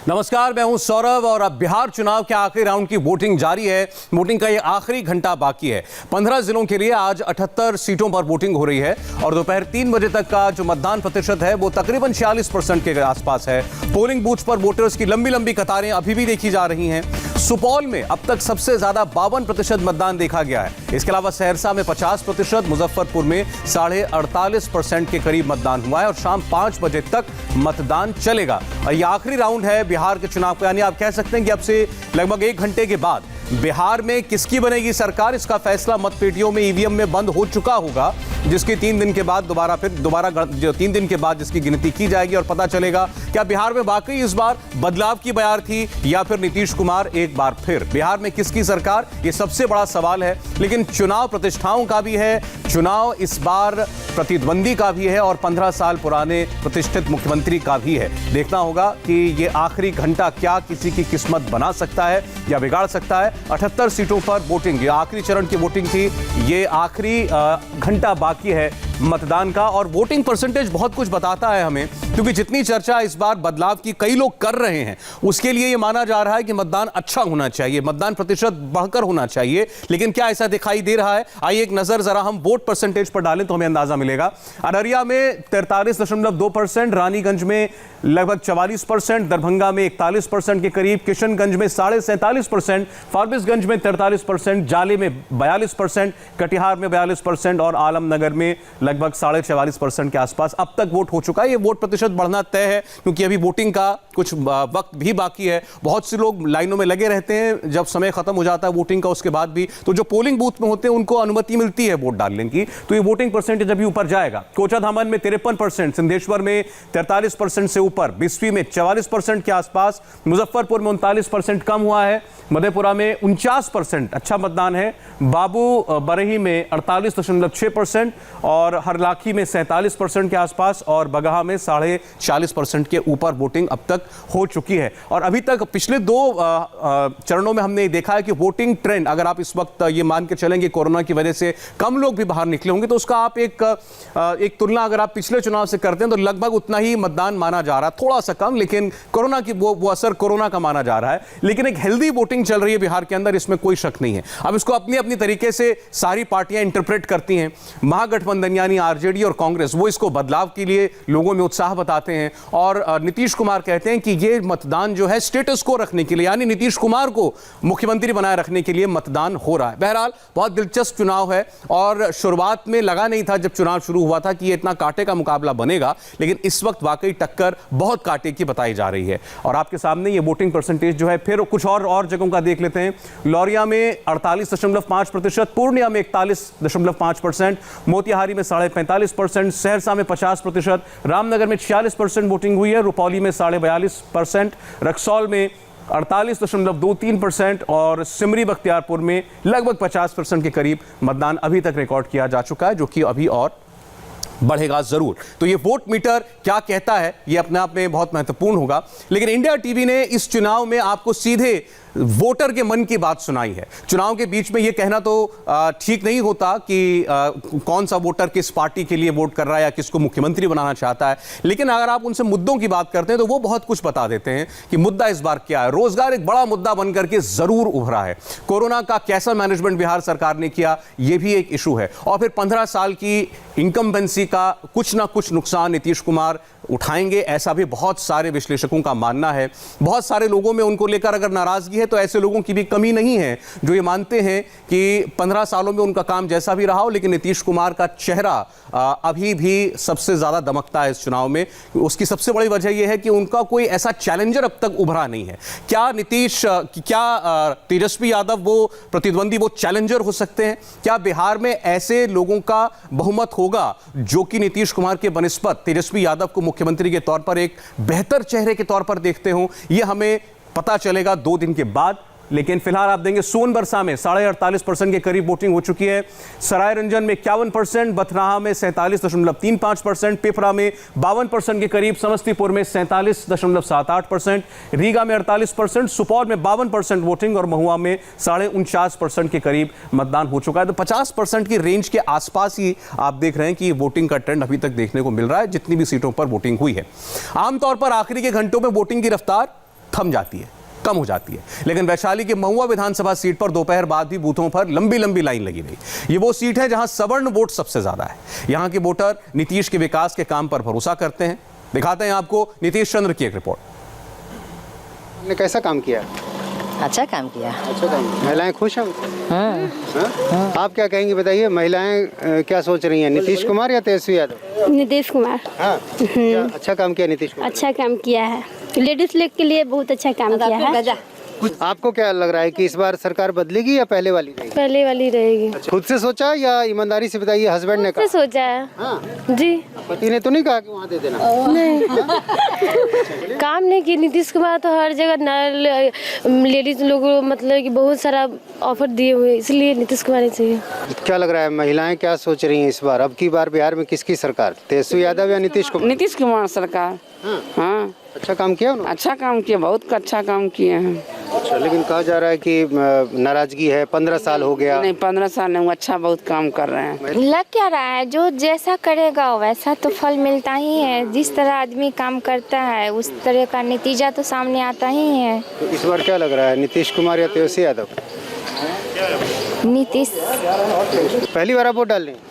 नमस्कार, मैं हूं सौरभ और अब बिहार चुनाव के आखिरी राउंड की वोटिंग जारी है। वोटिंग का ये आखिरी घंटा बाकी है। 15 जिलों के लिए आज 78 सीटों पर वोटिंग हो रही है और दोपहर 3 बजे तक का जो मतदान प्रतिशत है वो तकरीबन 46% के आसपास है। पोलिंग बूथ पर वोटर्स की लंबी लंबी कतारें अभी भी देखी जा रही हैं। सुपौल में अब तक सबसे ज्यादा 52% मतदान देखा गया है। इसके अलावा सहरसा में 50%, मुजफ्फरपुर में 48.5% के करीब मतदान हुआ है और शाम 5 बजे तक मतदान चलेगा। और ये आखिरी राउंड है बिहार के चुनाव का, यानी आप कह सकते हैं कि अब से लगभग 1 घंटे के बाद बिहार में किसकी बनेगी सरकार, इसका फैसला मतपेटियों में ईवीएम में बंद हो चुका होगा, जिसकी 3 दिन के बाद दोबारा 3 दिन के बाद जिसकी गिनती की जाएगी और पता चलेगा क्या बिहार में वाकई इस बार बदलाव की बयार थी या फिर नीतीश कुमार एक बार फिर। बिहार में किसकी सरकार, ये सबसे बड़ा सवाल है। लेकिन चुनाव प्रतिष्ठाओं का भी है, चुनाव इस बार प्रतिद्वंदी का भी है और 15 साल पुराने प्रतिष्ठित मुख्यमंत्री का भी है। देखना होगा कि ये आखिरी घंटा क्या किसी की किस्मत बना सकता है या बिगाड़ सकता है। 78 सीटों पर वोटिंग, ये आखिरी चरण की वोटिंग थी, ये आखिरी घंटा बाकी है मतदान का। और वोटिंग परसेंटेज बहुत कुछ बताता है हमें, क्योंकि जितनी चर्चा इस बार बदलाव की कई लोग कर रहे हैं, उसके लिए ये माना जा रहा है कि मतदान अच्छा होना चाहिए, मतदान प्रतिशत बढ़कर होना चाहिए। लेकिन क्या ऐसा दिखाई दे रहा है? आइए एक नजर जरा हम वोट परसेंटेज पर डालें तो हमें अंदाजा मिलेगा। अररिया में 43.2%, रानीगंज में लगभग 44%, दरभंगा में 41% के करीब, किशनगंज में 47.5%, फारबिसगंज में 43%, जाले में 42%, कटिहार में 42% और आलमनगर में लगभग 44.5% के आसपास अब तक वोट हो चुका है। ये वोट प्रतिशत बढ़ना तय है क्योंकि अभी वोटिंग का कुछ वक्त भी बाकी है। बहुत से लोग लाइनों में लगे रहते हैं, जब समय खत्म हो जाता है वोटिंग का उसके बाद भी, तो जो पोलिंग बूथ में होते हैं उनको अनुमति मिलती है वोट डालने की, तो ये वोटिंग परसेंटेज अभी ऊपर जाएगा। कोचाधामन में 53%, सिंधेश्वर में 43% से ऊपर, बिस्फी में 44% के आसपास, मुजफ्फरपुर में 39% कम हुआ है, मधेपुरा में 49% अच्छा मतदान है, बाबू बरही में 48.6% और हरलाखी में 47% के आसपास और बगहा में 40.5% के ऊपर वोटिंग अब तक हो चुकी है। और अभी तक पिछले 2 चरणों में हमने देखा है कि वोटिंग ट्रेंड, अगर आप इस वक्त ये मान के चलेंगे कोरोना की वजह से कम लोग भी बाहर निकले होंगे, तो उसका आप एक तुलना अगर आप पिछले चुनाव से करते हैं तो लगभग उतना ही मतदान माना जा रहा है, थोड़ा सा कम, लेकिन कोरोना की वो असर कोरोना का माना जा रहा है। लेकिन एक हेल्दी वोटिंग चल रही है बिहार के अंदर, इसमें कोई शक नहीं है। अब इसको अपनी अपनी तरीके से सारी पार्टियां इंटरप्रेट करती हैं। महागठबंधन यानी आरजेडी और कांग्रेस, वो इसको बदलाव के लिए लोगों में उत्साह बताते हैं और नीतीश कुमार कहते हैं कि ये मतदान जो है स्टेटस को रखने के लिए, यानी नीतीश कुमार को मुख्यमंत्री बनाए रखने के लिए मतदान हो रहा है। बहरहाल बहुत दिलचस्प चुनाव है और शुरुआत में लगा नहीं था जब चुनाव शुरू हुआ था कि ये इतना कांटे का मुकाबला बनेगा, लेकिन इस वक्त वाकई टक्कर बहुत कांटे की बताई जा रही है। और आपके सामने ये वोटिंग परसेंटेज जो है, फिर कुछ और जगहों का देख लेते हैं। लौरिया में 48.5%, पूर्णिया में 41.5%, मोतिहारी में 45.5%, सहरसा में 50%, रामनगर में 46% वोटिंग हुई है, रुपौली में 42.5%, रक्सौल में 48.23% और सिमरी बख्तियारपुर में लगभग 50% के करीब मतदान अभी तक रिकॉर्ड किया जा चुका है, जो कि अभी और बढ़ेगा जरूर। तो ये वोट मीटर क्या कहता है, ये अपने आप में बहुत महत्वपूर्ण होगा। लेकिन इंडिया टीवी ने इस चुनाव में आपको सीधे वोटर के मन की बात सुनाई है। चुनाव के बीच में यह कहना तो ठीक नहीं होता कि कौन सा वोटर किस पार्टी के लिए वोट कर रहा है या किसको मुख्यमंत्री बनाना चाहता है, लेकिन अगर आप उनसे मुद्दों की बात करते हैं तो वो बहुत कुछ बता देते हैं कि मुद्दा इस बार क्या है। रोजगार एक बड़ा मुद्दा बनकर के जरूर उभरा है। कोरोना का कैसा मैनेजमेंट बिहार सरकार ने किया, यह भी एक इशू है। और फिर 15 साल की इनकम्बेंसी का कुछ ना कुछ नुकसान नीतीश कुमार उठाएंगे, ऐसा भी बहुत सारे विश्लेषकों का मानना है। बहुत सारे लोगों में उनको लेकर अगर नाराजगी है तो ऐसे लोगों की भी कमी नहीं है जो ये मानते हैं कि 15 सालों में उनका काम जैसा भी रहा हो, लेकिन नीतीश कुमार का चेहरा अभी भी सबसे ज्यादा दमकता है इस चुनाव में। उसकी सबसे बड़ी वजह यह है कि उनका कोई ऐसा चैलेंजर अब तक उभरा नहीं है। क्या तेजस्वी यादव वो प्रतिद्वंदी, वो चैलेंजर हो सकते हैं? क्या बिहार में ऐसे लोगों का बहुमत होगा जो कि नीतीश कुमार के बनिस्बत तेजस्वी यादव को मुख्यमंत्री के तौर पर एक बेहतर चेहरे के तौर पर देखते हो? यह हमें पता चलेगा 2 दिन के बाद। लेकिन फिलहाल आप देंगे सोनबरसा में 48.5% के करीब वोटिंग हो चुकी है, सरायरंजन में 51%, बथनाहा में 47.35%, पिपरा में 52% के करीब, समस्तीपुर में 47.78%, रीगा में 48%, सुपौल में 52% वोटिंग और महुआ में 49.5% के करीब मतदान हो चुका है। तो 50% की रेंज के आसपास ही आप देख रहे हैं कि वोटिंग का ट्रेंड अभी तक देखने को मिल रहा है जितनी भी सीटों पर वोटिंग हुई है। आमतौर पर आखिरी के घंटों में वोटिंग की रफ्तार थम जाती है, कम हो जाती है। लेकिन वैशाली के महुआ विधानसभा सीट पर दोपहर बाद भी बूथों पर लंबी लंबी लाइन लगी रही। ये वो सीट है जहां सवर्ण वोट सबसे ज्यादा है। यहां के वोटर नीतीश के विकास के काम पर भरोसा करते हैं। दिखाते हैं आपको नीतीश चंद्र की एक रिपोर्ट। ने कैसा काम किया? अच्छा काम किया। अच्छा काम। महिलाएं खुश हैं? हाँ। आप क्या कहेंगे बताइए, महिलाएं क्या सोच रही हैं, नीतीश कुमार या तेजस्वी यादव? नीतीश कुमार। हाँ, क्या अच्छा काम किया नीतीश कुमार? अच्छा काम किया है, लेडीज लोग के लिए बहुत अच्छा काम किया है। आपको क्या लग रहा है कि इस बार सरकार बदलेगी या पहले वाली रहेगी? पहले वाली रहेगी। खुद से सोचा या ईमानदारी से बताइए, हस्बैंड ने कहा? से सोचा है। हाँ। जी। पति ने तो नहीं कहा कि वहाँ दे देना? नहीं काम नहीं की नीतीश कुमार तो हर जगह लेडीज लोग मतलब कि बहुत सारा ऑफर दिए हुए, इसलिए नीतीश कुमार ही चाहिए। क्या लग रहा है, महिलाएं क्या सोच रही हैं इस बार? अब की बार बिहार में किसकी सरकार, तेजस्वी यादव या नीतीश कुमार? नीतीश कुमार सरकार। हाँ अच्छा काम किया उन्होंने? अच्छा काम किया, बहुत अच्छा काम किए हैं। अच्छा, लेकिन कहा जा रहा है कि नाराजगी है, 15 साल हो गया। नहीं 15 साल नहीं, वो अच्छा बहुत काम कर रहे हैं। लग क्या रहा है, जो जैसा करेगा वैसा तो फल मिलता ही है। जिस तरह आदमी काम करता है उस तरह का नतीजा तो सामने आता ही है। तो इस बार क्या लग रहा है, नीतीश कुमार या तेजस्वी यादव? नीतीश। पहली बार आप वोट डाल रहे हैं?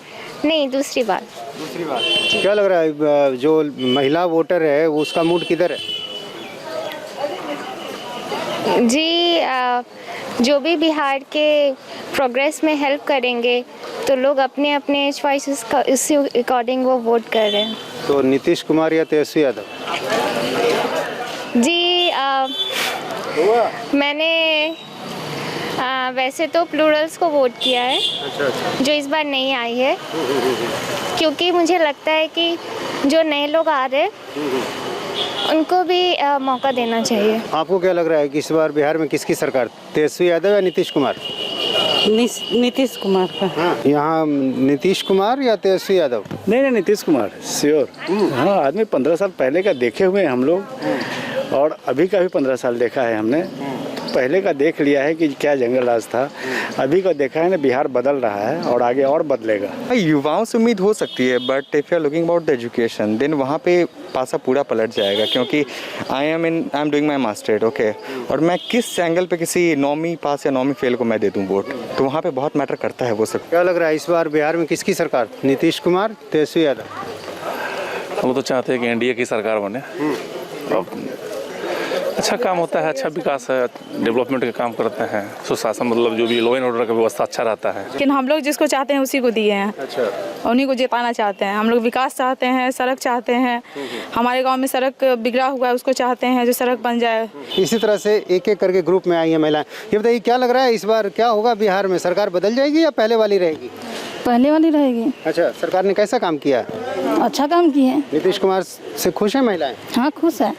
नहीं, दूसरी बार। दूसरी बार। क्या लग रहा है, जो महिला वोटर है वो उसका मूड किधर है? जी जो भी बिहार के प्रोग्रेस में हेल्प करेंगे तो लोग अपने अपने चॉइसेस का इससे अकॉर्डिंग वो वोट कर रहे हैं। तो नीतीश कुमार या तेजस्वी यादव? जी मैंने वैसे तो प्लूरल्स को वोट किया है। अच्छा। जो इस बार नहीं आई है, क्योंकि मुझे लगता है कि जो नए लोग आ रहे उनको भी मौका देना चाहिए। आपको क्या लग रहा है कि इस बार बिहार में किसकी सरकार, तेजस्वी यादव या नीतीश कुमार? नीतीश कुमार का। हाँ। यहाँ नीतीश कुमार या तेजस्वी यादव? नहीं नीतीश कुमार श्योर। हाँ, आदमी 15 साल पहले का देखे हुए हैं हम लोग, और अभी का भी 15 साल देखा है हमने। पहले का देख लिया है कि क्या जंगल राज था, अभी का देखा है ना, बिहार बदल रहा है और आगे और बदलेगा। युवाओं से उम्मीद हो सकती है, but if you are looking about the education then वहाँ पे पासा पूरा पलट जाएगा, क्योंकि I am doing my masterate okay, और मैं किस एंगल पे किसी 9वीं पास या 9वीं फेल को मैं दे दूँ वोट, तो वहाँ पे बहुत मैटर करता है वो सब। क्या लग रहा है इस बार बिहार में किसकी सरकार, नीतीश कुमार तेजस्वी यादव? हम तो चाहते हैं कि एनडीए की सरकार बने। अच्छा काम होता है, अच्छा विकास है, डेवलपमेंट के काम करते हैं, सुशासन मतलब जो भी लॉ एंड ऑर्डर का व्यवस्था अच्छा रहता है। लेकिन हम लोग जिसको चाहते हैं उसी को दिए हैं। अच्छा। उन्हीं को जिताना चाहते हैं। हम लोग विकास चाहते हैं, सड़क चाहते हैं। हमारे गांव में सड़क बिगड़ा हुआ है, उसको चाहते हैं जो सड़क बन जाए। इसी तरह से एक एक करके ग्रुप में आई है महिलाएं। ये बताइए क्या लग रहा है इस बार क्या होगा बिहार में, सरकार बदल जाएगी या पहले वाली रहेगी? पहले वाली रहेगी। अच्छा, सरकार ने कैसा काम किया? अच्छा काम किए। नीतीश कुमार से खुश है महिलाएं? हाँ खुश है,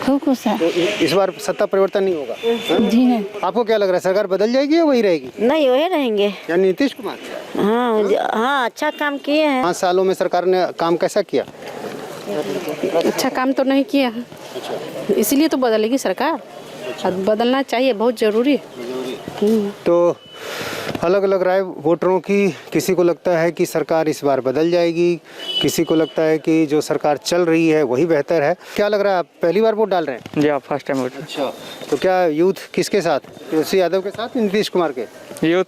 खूब खुश है। तो इस बार सत्ता परिवर्तन नहीं होगा? जी नहीं। आपको क्या लग रहा है, सरकार बदल जाएगी या वही रहेगी? नहीं वही रहेंगे। यानी नीतीश कुमार? हाँ अच्छा काम किए हैं। 5 सालों में सरकार ने काम कैसा किया? अच्छा काम तो नहीं किया, इसीलिए तो बदलेगी सरकार। बदलना चाहिए, बहुत जरूरी है। तो अलग अलग राय वोटरों की, किसी को लगता है कि सरकार इस बार बदल जाएगी, किसी को लगता है कि जो सरकार चल रही है वही बेहतर है। क्या लग रहा है, आप पहली बार वोट डाल रहे हैं? जी, आप फर्स्ट टाइम वोट। अच्छा, तो क्या यूथ किसके साथ, तेजस्वी यादव के साथ, नीतीश कुमार के? यूथ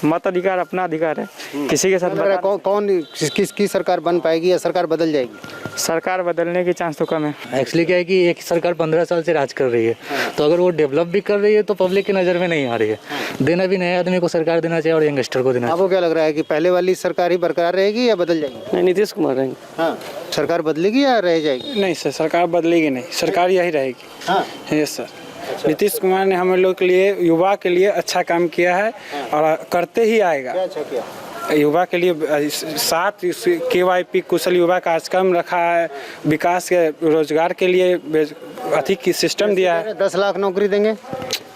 मताधिकार अपना अधिकार है, किसी के साथ लग रहा है कौन किसकी सरकार बन पाएगी या सरकार बदल जाएगी? सरकार बदलने की चांस तो कम है। एक्चुअली क्या है कि एक सरकार 15 साल से राज कर रही है, तो अगर वो डेवलप भी कर रही है तो पब्लिक की नज़र में नहीं आ रही है। देना भी नए आदमी को सरकार देना चाहिए और यंगस्टर को देना चाहिए। आपको क्या लग रहा है कि पहले वाली सरकार ही बरकरार रहेगी या बदल जाएगी? नहीं, नीतीश कुमार रहेंगे। हाँ, सरकार बदलेगी या रह जाएगी? नहीं सर, सरकार बदलेगी नहीं, सरकार यही रहेगी। हाँ यस सर। नीतीश कुमार ने हम लोग के लिए, युवा के लिए अच्छा काम किया है और करते ही आएगा। क्या अच्छा किया? युवा के लिए 7 KYP कुशल युवा कार्यक्रम रखा है, विकास के रोजगार के लिए अधिक की सिस्टम दिया है। 10 लाख नौकरी देंगे,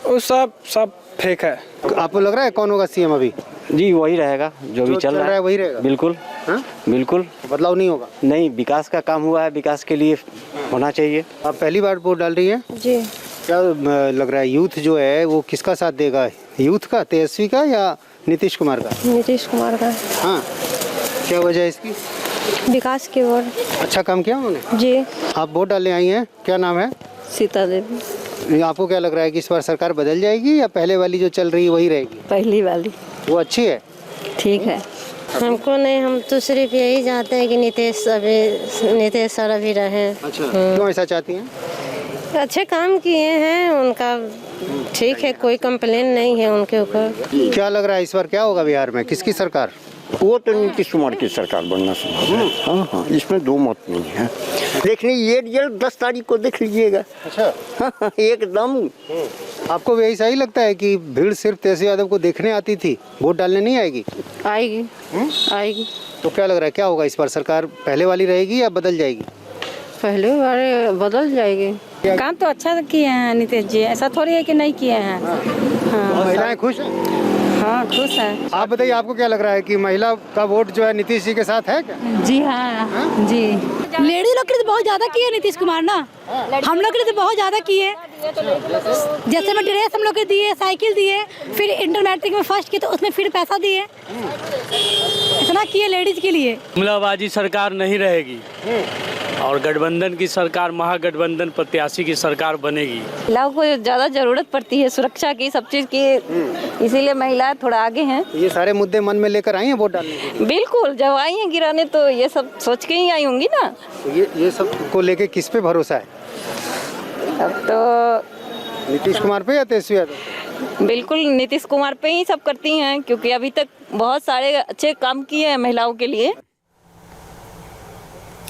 वो सब फेक है। आपको लग रहा है कौन होगा सीएम अभी? जी वही रहेगा जो भी चल रहा है वही रहेगा। बिल्कुल। हाँ? बिल्कुल बदलाव नहीं होगा? नहीं, विकास का काम हुआ है, विकास के लिए होना चाहिए। आप पहली बार वोट डाल रही है जी। क्या लग रहा है, यूथ जो है वो किसका साथ देगा, यूथ का, तेजस्वी का या नीतीश कुमार का? नीतीश कुमार का। हाँ, क्या वजह है इसकी? विकास की ओर। अच्छा काम किया उन्होंने? जी। आप वोट डालने आई हैं, क्या नाम है? सीता देवी। आपको क्या लग रहा है कि इस बार सरकार बदल जाएगी या पहले वाली जो चल रही है वही रहेगी? पहली वाली वो अच्छी है। ठीक है। हमको नहीं, हम तो सिर्फ यही चाहते हैं कि नीतीश सर अभी रहे। अच्छा, क्यों ऐसा चाहती हैं? अच्छे काम किए हैं, उनका ठीक है, कोई कंप्लेन नहीं है उनके ऊपर। क्या लग रहा है इस बार क्या होगा बिहार में, किसकी सरकार? वो तो नीतीश कुमार की सरकार बनना संभव है। हाँ हाँ, इसमें दो मत नहीं है। देखने ये रिजल्ट 10 तारीख को देख लीजिएगा। अच्छा। हाँ, एकदम। आपको भी ऐसा ही लगता है कि भीड़ सिर्फ तेजस्वी यादव को देखने आती थी, वोट डालने नहीं आएगी? आएगी। आएगी। तो क्या लग रहा है क्या होगा इस बार, सरकार पहले वाली रहेगी या बदल जाएगी? पहले वाले बदल जाएगी। काम तो अच्छा किए हैं नीतीश जी, ऐसा थोड़ी है कि नहीं किए हैं। हाँ। महिलाएं खुश हैं? हाँ खुश है। आप बताइए, आपको क्या लग रहा है कि महिला का वोट जो है नीतीश जी के साथ है क्या? जी हाँ जी। लेडीज लोग के लिए तो बहुत ज्यादा किए नीतीश कुमार ना, हम लोग के लिए तो बहुत ज्यादा किए। जैसे में ड्रेस हम लोग के दिए, साइकिल दिए, फिर इंटर मैट्रिक में फर्स्ट किए तो उसमें फिर पैसा दिए, इतना किए लेडीज के लिए। जुमलाबाजी सरकार नहीं रहेगी और गठबंधन की सरकार, महागठबंधन प्रत्याशी की सरकार बनेगी। महिलाओं को ज्यादा जरूरत पड़ती है सुरक्षा की, सब चीज की, इसीलिए महिलाएं थोड़ा आगे हैं। ये सारे मुद्दे मन में लेकर आई हैं वोट डालने के लिए? बिल्कुल, जब आई हैं गिराने तो ये सब सोच के ही आई होंगी ना। ये सब को लेके किस पे भरोसा है? अब तो नीतीश कुमार पे या तेजस्वी यादव? बिल्कुल नीतीश कुमार पे ही सब करती हैं, क्योंकि अभी तक बहुत सारे अच्छे काम किए हैं महिलाओं के लिए।